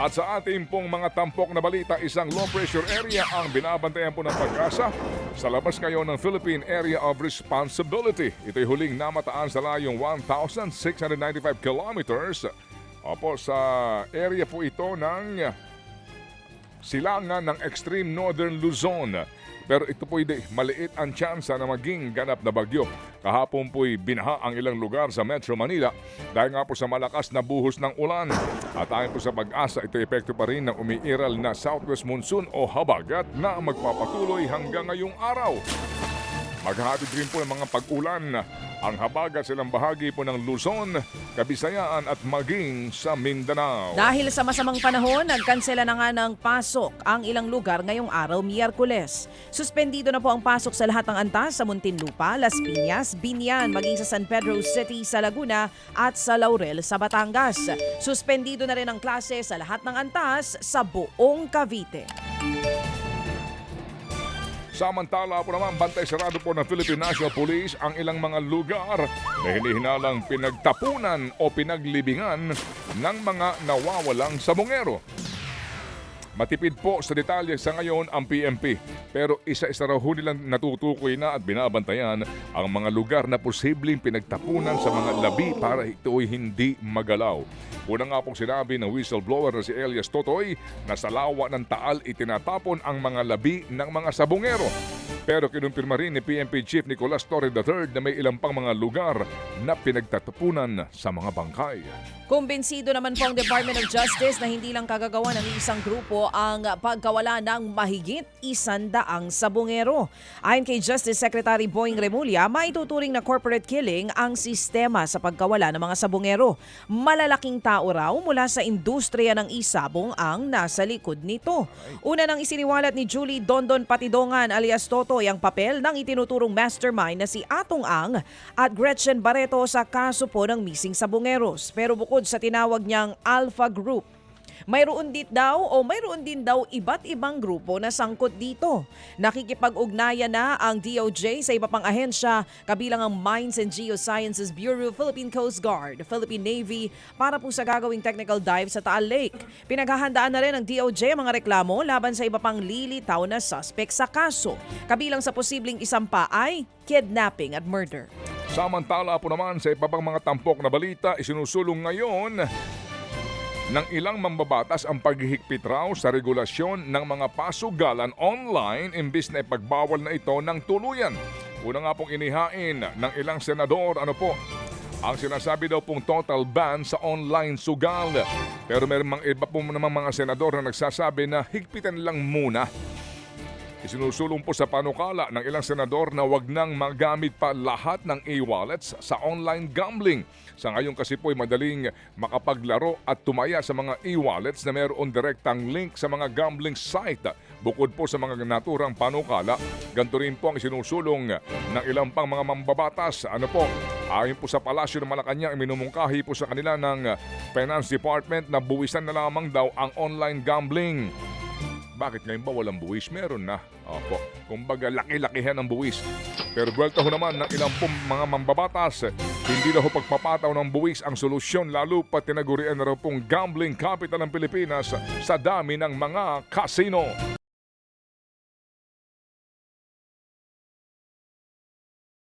At sa ating pong mga tampok na balita, isang low pressure area ang binabantayan po ng Pag-asa sa labas ngayon ng Philippine Area of Responsibility. Ito'y huling namataan sa layong 1,695 kilometers. Opo, sa area po ito ng silangan ng extreme northern Luzon. Pero ito po'y maliit ang tsansa na maging ganap na bagyo. Kahapon po'y binaha ang ilang lugar sa Metro Manila dahil nga po sa malakas na buhos ng ulan. At ayon po sa Pag-asa, ito epekto pa rin ng umiiral na southwest monsoon o habagat na magpapatuloy hanggang ngayong araw. Maghahatid rin po ng mga pag-ulan ang habagat sa ilang bahagi po ng Luzon, Kabisayaan at maging sa Mindanao. Dahil sa masamang panahon, nagkansela na nga ng pasok ang ilang lugar ngayong araw, Miyerkules. Suspendido na po ang pasok sa lahat ng antas sa Muntinlupa, Las Piñas, Biñan, maging sa San Pedro City sa Laguna at sa Laurel sa Batangas. Suspendido na rin ang klase sa lahat ng antas sa buong Cavite. Samantala po naman, bantay sarado po ng Philippine National Police ang ilang mga lugar na hinihinalang pinagtapunan o pinaglibingan ng mga nawawalang sabongero. Matipid po sa detalye sa ngayon ang PNP, pero isa-isa raw ho nilang natutukoy na at binabantayan ang mga lugar na posibleng pinagtapunan sa mga labi para ito'y hindi magalaw. Una nga pong sinabi ng whistleblower na si Elias Totoy na sa lawa ng Taal itinatapon ang mga labi ng mga sabongero. Pero kinumpirma rin ni PNP Chief Nicolas Torre III na may ilang pang mga lugar na pinagtatapunan sa mga bangkay. Kumbinsido naman po ang Department of Justice na hindi lang kagagawa ng isang grupo ang pagkawala ng mahigit 100 sabongero. Ayon kay Justice Secretary Boying Remulla, maituturing na corporate killing ang sistema sa pagkawala ng mga sabongero. Malalaking tao raw mula sa industriya ng isabong ang nasa likod nito. Una nang isiniwalat ni Julie Dondon Patidongan alias Totoy ang papel ng itinuturong mastermind na si Atong Ang at Gretchen Barreto sa kaso po ng missing sabongeros. Pero bukod sa tinawag niyang Alpha Group, mayroon din daw iba't ibang grupo na sangkot dito. Nakikipag-ugnayan na ang DOJ sa iba pang ahensya, kabilang ang Mines and Geosciences Bureau, Philippine Coast Guard, Philippine Navy para po sa gagawing technical dive sa Taal Lake. Pinaghahandaan na rin ng DOJ ang mga reklamo laban sa iba pang lilitaw na suspect sa kaso. Kabilang sa posibleng isampa ay kidnapping at murder. Samantala po naman sa iba pang mga tampok na balita, isinusulong ngayon ng ilang mambabatas ang paghihigpit raw sa regulasyon ng mga pasugalan online imbis na ipagbawal na ito ng tuluyan. Una nga pong inihain ng ilang senador, ang sinasabi daw pong total ban sa online sugal. Pero mayroong iba po namang mga senador na nagsasabi na higpitan lang muna. Isinusulong po sa panukala ng ilang senador na wag nang magamit pa lahat ng e-wallets sa online gambling. Sa ngayon kasi po ay madaling makapaglaro at tumaya sa mga e-wallets na mayroon direktang link sa mga gambling site. Bukod po sa mga naturang panukala, ganito rin po ang isinusulong ng ilang pang mga mambabatas. Ayon po sa Palasyo ng Malacanang, minumungkahi po sa kanila ng Finance Department na buwisan na lamang daw ang online gambling. Bakit ngayon ba walang buwis? Meron na. Kumbaga laki-lakihan ang buwis. Pero buwelta ho naman ng ilang mga mambabatas, hindi na ho pagpapataw ng buwis ang solusyon, lalo pa tinagurian na raw pong gambling capital ng Pilipinas sa dami ng mga casino.